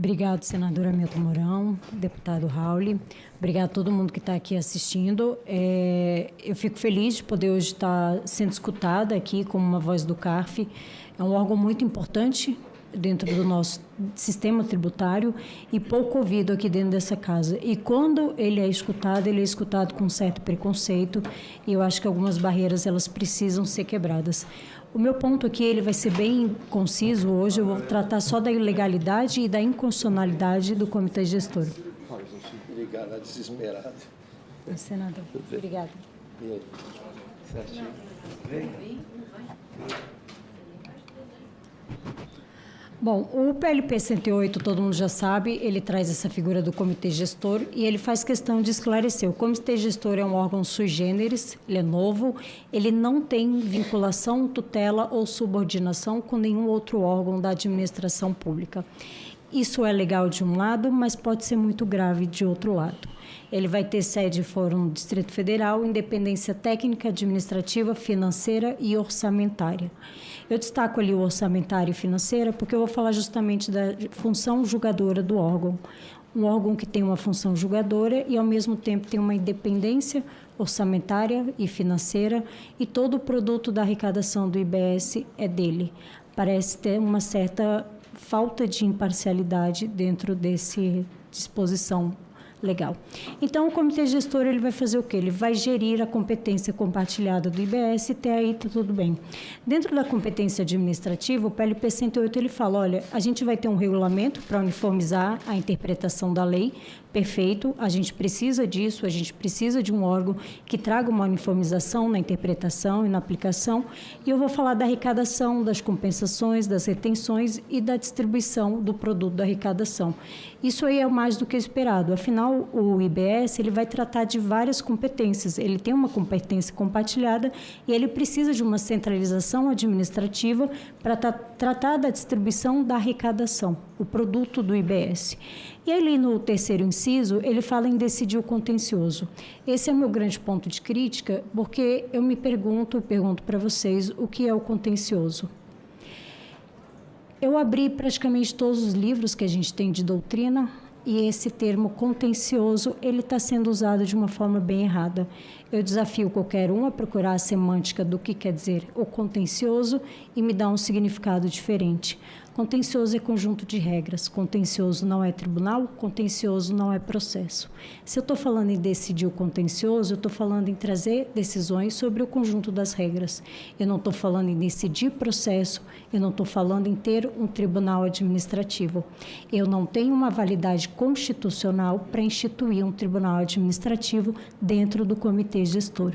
Obrigado, senadora Hamilton Mourão, deputado Rauli. Obrigado a todo mundo que está aqui assistindo. Eu fico feliz de poder hoje estar sendo escutada aqui como uma voz do CARF. É um órgão muito importante dentro do nosso sistema tributário e pouco ouvido aqui dentro dessa casa. E quando ele é escutado com certo preconceito, e eu acho que algumas barreiras elas precisam ser quebradas. O meu ponto aqui ele vai ser bem conciso hoje, eu vou tratar só da ilegalidade e da inconstitucionalidade do comitê gestor. Obrigado, desesperado. Senador, obrigada. E aí? Certinho. Vem. Bom, o PLP 108, todo mundo já sabe, ele traz essa figura do comitê gestor e ele faz questão de esclarecer. O comitê gestor é um órgão sui generis, ele é novo, ele não tem vinculação, tutela ou subordinação com nenhum outro órgão da administração pública. Isso é legal de um lado, mas pode ser muito grave de outro lado. Ele vai ter sede em Fórum do Distrito Federal, independência técnica, administrativa, financeira e orçamentária. Eu destaco ali o orçamentário e financeira porque eu vou falar justamente da função julgadora do órgão. Um órgão que tem uma função julgadora e, ao mesmo tempo, tem uma independência orçamentária e financeira e todo o produto da arrecadação do IBS é dele. Parece ter uma certa falta de imparcialidade dentro desse disposição legal. Então, o comitê gestor ele vai fazer o quê? Ele vai gerir a competência compartilhada do IBS e até aí tá tudo bem. Dentro da competência administrativa, o PLP 108 ele fala, olha, a gente vai ter um regulamento para uniformizar a interpretação da lei, perfeito, a gente precisa disso, a gente precisa de um órgão que traga uma uniformização na interpretação e na aplicação, e eu vou falar da arrecadação, das compensações, das retenções e da distribuição do produto da arrecadação. Isso aí é mais do que esperado, afinal, o IBS ele vai tratar de várias competências, ele tem uma competência compartilhada e ele precisa de uma centralização administrativa para tratar da distribuição da arrecadação, o produto do IBS. E ali no terceiro inciso, ele fala em decidir o contencioso. Esse é o meu grande ponto de crítica, porque eu me pergunto para vocês o que é o contencioso. Eu abri praticamente todos os livros que a gente tem de doutrina e esse termo contencioso, ele está sendo usado de uma forma bem errada. Eu desafio qualquer um a procurar a semântica do que quer dizer o contencioso e me dar um significado diferente. Contencioso é conjunto de regras, contencioso não é tribunal, contencioso não é processo. Se eu estou falando em decidir o contencioso, eu estou falando em trazer decisões sobre o conjunto das regras. Eu não estou falando em decidir processo, eu não estou falando em ter um tribunal administrativo. Eu não tenho uma validade constitucional para instituir um tribunal administrativo dentro do comitê gestor.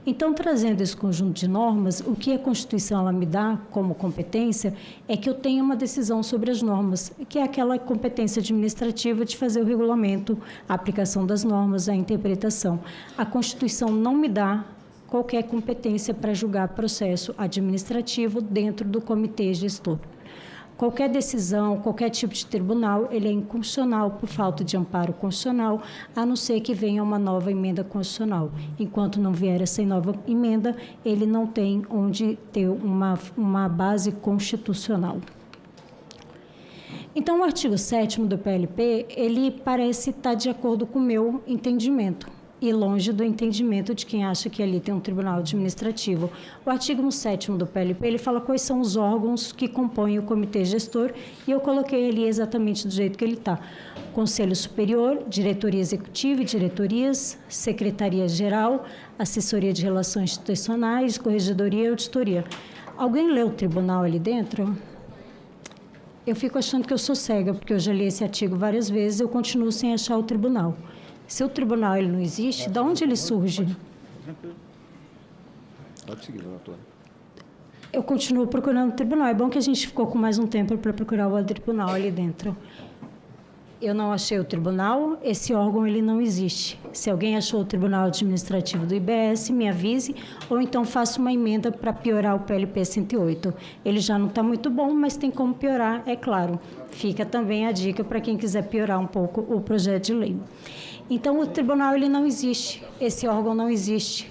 Então, trazendo esse conjunto de normas, o que a Constituição ela me dá como competência é que eu tenha uma decisão sobre as normas, que é aquela competência administrativa de fazer o regulamento, a aplicação das normas, a interpretação. A Constituição não me dá qualquer competência para julgar processo administrativo dentro do comitê gestor. Qualquer decisão, qualquer tipo de tribunal, ele é inconstitucional por falta de amparo constitucional, a não ser que venha uma nova emenda constitucional. Enquanto não vier essa nova emenda, ele não tem onde ter uma base constitucional. Então, o artigo 7º do PLP, ele parece estar de acordo com o meu entendimento e longe do entendimento de quem acha que ali tem um tribunal administrativo. O artigo 7º do PLP, ele fala quais são os órgãos que compõem o comitê gestor, e eu coloquei ali exatamente do jeito que ele está. Conselho Superior, Diretoria Executiva e Diretorias, Secretaria-Geral, Assessoria de Relações Institucionais, Corregedoria e Auditoria. Alguém leu o tribunal ali dentro? Eu fico achando que eu sou cega, porque eu já li esse artigo várias vezes, eu continuo sem achar o tribunal. Se o tribunal ele não existe, de onde ele surge? Tranquilo. Pode seguir, doutora. Eu continuo procurando o tribunal. É bom que a gente ficou com mais um tempo para procurar o tribunal ali dentro. Eu não achei o tribunal, esse órgão ele não existe. Se alguém achou o tribunal administrativo do IBS, me avise, ou então faça uma emenda para piorar o PLP 108. Ele já não está muito bom, mas tem como piorar, é claro. Fica também a dica para quem quiser piorar um pouco o projeto de lei. Então, o tribunal ele não existe, esse órgão não existe.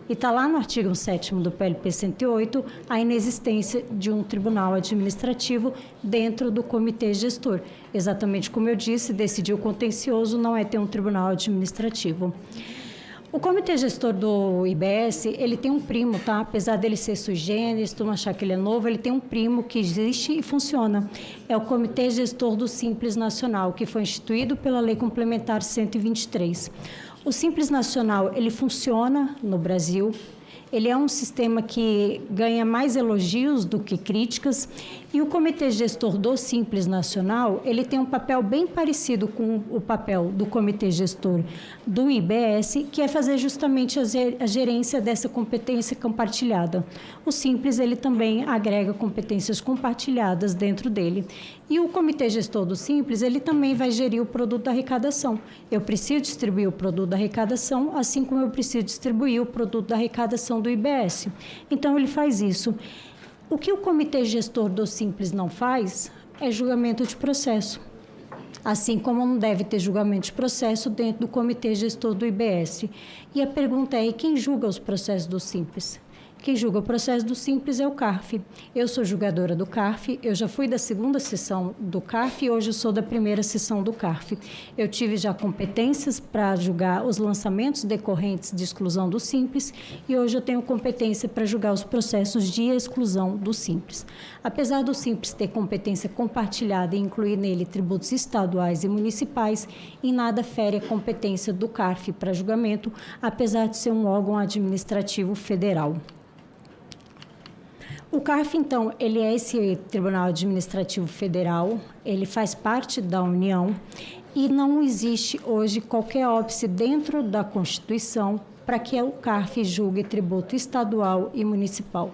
E está lá no artigo 7º do PLP 108 a inexistência de um tribunal administrativo dentro do comitê gestor. Exatamente como eu disse, decidir o contencioso não é ter um tribunal administrativo. O comitê gestor do IBS, ele tem um primo, tá? Apesar dele ser sui generis, tu não achar que ele é novo, ele tem um primo que existe e funciona. É o Comitê Gestor do Simples Nacional, que foi instituído pela Lei Complementar 123. O Simples Nacional, ele funciona no Brasil. Ele é um sistema que ganha mais elogios do que críticas, e o Comitê Gestor do Simples Nacional, ele tem um papel bem parecido com o papel do Comitê Gestor do IBS, que é fazer justamente a gerência dessa competência compartilhada. O Simples, ele também agrega competências compartilhadas dentro dele. E o Comitê Gestor do Simples, ele também vai gerir o produto da arrecadação. Eu preciso distribuir o produto da arrecadação, assim como eu preciso distribuir o produto da arrecadação do IBS. Então, ele faz isso. O que o Comitê Gestor do Simples não faz é julgamento de processo. Assim como não deve ter julgamento de processo dentro do Comitê Gestor do IBS. E a pergunta é, quem julga os processos do Simples? Quem julga o processo do Simples é o CARF. Eu sou julgadora do CARF, eu já fui da segunda sessão do CARF e hoje eu sou da primeira sessão do CARF. Eu tive já competências para julgar os lançamentos decorrentes de exclusão do Simples e hoje eu tenho competência para julgar os processos de exclusão do Simples. Apesar do Simples ter competência compartilhada e incluir nele tributos estaduais e municipais, em nada fere a competência do CARF para julgamento, apesar de ser um órgão administrativo federal. O CARF, então, ele é esse Tribunal Administrativo Federal, ele faz parte da União e não existe hoje qualquer óbice dentro da Constituição para que o CARF julgue tributo estadual e municipal.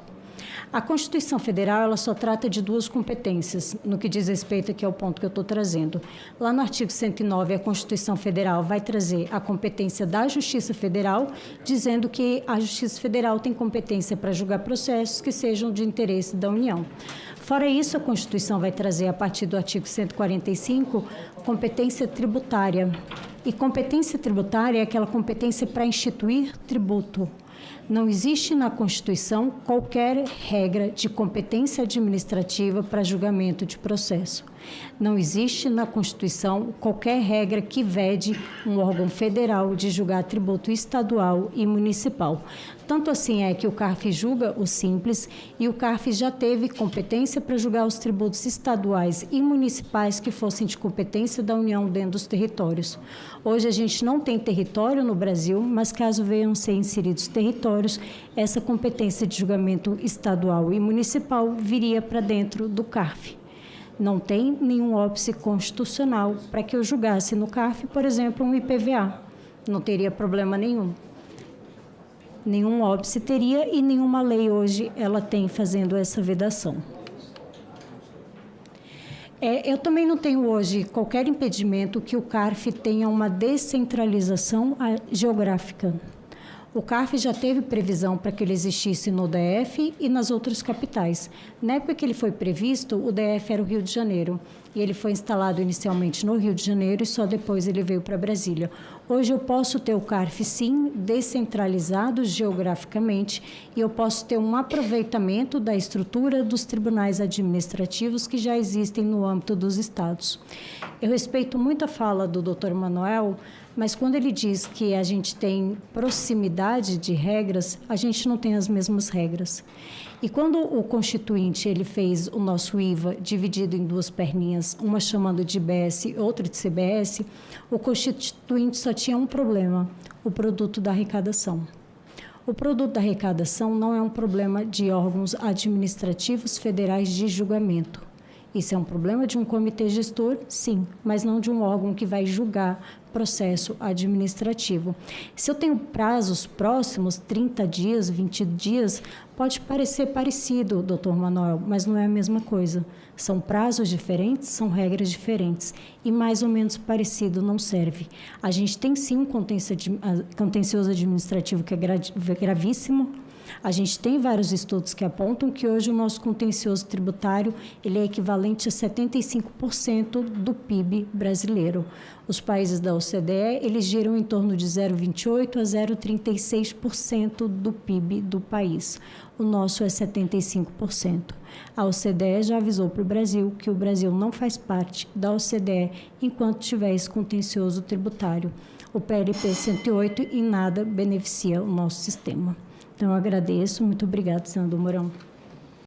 A Constituição Federal, ela só trata de duas competências, no que diz respeito aqui ao ponto que eu estou trazendo. Lá no artigo 109, a Constituição Federal vai trazer a competência da Justiça Federal, dizendo que a Justiça Federal tem competência para julgar processos que sejam de interesse da União. Fora isso, a Constituição vai trazer, a partir do artigo 145, competência tributária. E competência tributária é aquela competência para instituir tributo. Não existe na Constituição qualquer regra de competência administrativa para julgamento de processo. Não existe na Constituição qualquer regra que vede um órgão federal de julgar tributo estadual e municipal. Tanto assim é que o CARF julga o Simples e o CARF já teve competência para julgar os tributos estaduais e municipais que fossem de competência da União dentro dos territórios. Hoje a gente não tem território no Brasil, mas caso venham ser inseridos territórios, essa competência de julgamento estadual e municipal viria para dentro do CARF. Não tem nenhum óbice constitucional para que eu julgasse no CARF, por exemplo, um IPVA. Não teria problema nenhum. Nenhum óbice teria e nenhuma lei hoje ela tem fazendo essa vedação. Eu também não tenho hoje qualquer impedimento que o CARF tenha uma descentralização geográfica. O CARF já teve previsão para que ele existisse no DF e nas outras capitais. Na época que ele foi previsto, o DF era o Rio de Janeiro. E ele foi instalado inicialmente no Rio de Janeiro e só depois ele veio para Brasília. Hoje eu posso ter o CARF, sim, descentralizado geograficamente e eu posso ter um aproveitamento da estrutura dos tribunais administrativos que já existem no âmbito dos estados. Eu respeito muito a fala do Dr. Manuel, mas quando ele diz que a gente tem proximidade de regras, a gente não tem as mesmas regras. E quando o Constituinte ele fez o nosso IVA dividido em duas perninhas, uma chamando de IBS e outra de CBS, o Constituinte só tinha um problema, o produto da arrecadação. O produto da arrecadação não é um problema de órgãos administrativos federais de julgamento. Isso é um problema de um comitê gestor, sim, mas não de um órgão que vai julgar processo administrativo. Se eu tenho prazos próximos, 30 dias, 20 dias, pode parecer parecido, doutor Manuel, mas não é a mesma coisa. São prazos diferentes, são regras diferentes e mais ou menos parecido não serve. A gente tem sim um contencioso administrativo que é gravíssimo. A gente tem vários estudos que apontam que hoje o nosso contencioso tributário ele é equivalente a 75% do PIB brasileiro. Os países da OCDE, eles giram em torno de 0,28% a 0,36% do PIB do país. O nosso é 75%. A OCDE já avisou para o Brasil que o Brasil não faz parte da OCDE enquanto tiver esse contencioso tributário. O PLP 108 em nada beneficia o nosso sistema. Então, eu agradeço. Muito obrigada, senador Mourão.